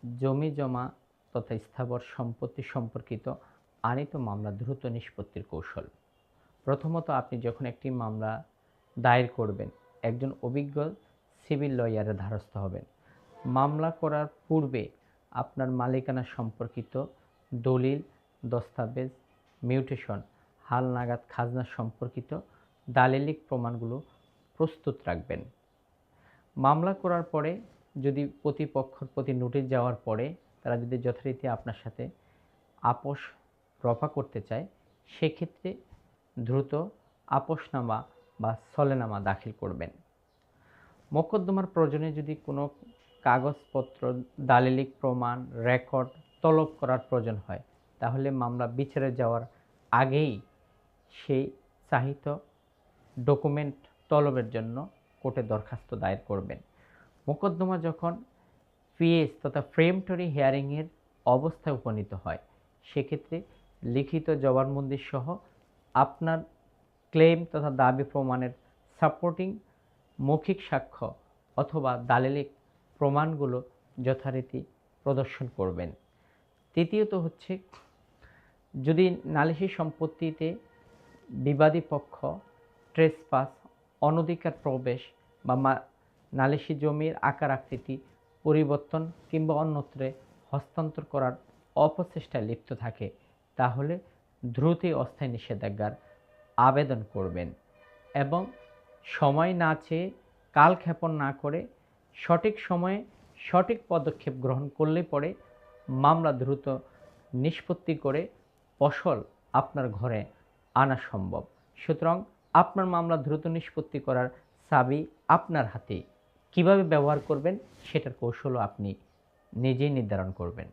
জমি জমা তথা স্থাবর সম্পত্তি সম্পর্কিত আনিত মামলা দ্রুত নিষ্পত্তির কৌশল। প্রথমত, আপনি যখন একটি মামলা দায়ের করবেন, একজন অভিজ্ঞ সিভিল লয়ারের দ্বারস্থ হবেন। মামলা করার পূর্বে আপনার মালিকানা সম্পর্কিত দলিল, দস্তাবেজ, মিউটেশন, হালনাগাদ খাজনা সম্পর্কিত দালিলিক প্রমাণগুলো প্রস্তুত রাখবেন। মামলা করার পরে যদি প্রতিপক্ষের প্রতি নোটিশ যাওয়ার পরে তারা যদি যথারীতি আপনার সাথে আপোষ রফা করতে চায়, সেক্ষেত্রে দ্রুত আপোষনামা বা সলেনামা দাখিল করবেন। মোকদ্দমার প্রয়োজনে যদি কোনো কাগজপত্র, দালিলিক প্রমাণ, রেকর্ড তলব করার প্রয়োজন হয়, তাহলে মামলা বিচারে যাওয়ার আগেই সেই চাহিত ডকুমেন্ট তলবের জন্য কোর্টে দরখাস্ত দায়ের করবেন। মোকদ্দমা যখন পিএস তথা প্রিএম্পটরি হিয়ারিংয়ের অবস্থায় উপনীত হয়, সেক্ষেত্রে লিখিত জবানবন্দি সহ আপনার ক্লেম তথা দাবি প্রমাণের সাপোর্টিং মৌখিক সাক্ষ্য অথবা দালিলিক প্রমাণগুলো যথারীতি প্রদর্শন করবেন। তৃতীয়ত হচ্ছে, যদি নালিশি সম্পত্তিতে বিবাদী পক্ষ ট্রেসপাস, অনধিকার প্রবেশ বা নালিশি জমির আকার আকৃতি পরিবর্তন কিংবা অন্যত্রে হস্তান্তর করার অপচেষ্টায় লিপ্ত থাকে, তাহলে দ্রুতই অস্থায়ী নিষেধাজ্ঞার আবেদন করবেন এবং সময় না চেয়ে কালক্ষেপণ না করে সঠিক সময়ে সঠিক পদক্ষেপ গ্রহণ করলে পরে মামলা দ্রুত নিষ্পত্তি করে ফসল আপনার ঘরে আনা সম্ভব। সুতরাং আপনার মামলা দ্রুত নিষ্পত্তি করার চাবি আপনার হাতে। কিভাবে ব্যবহার করবেন সেটার কৌশলও আপনি নিজেই নির্ধারণ করবেন।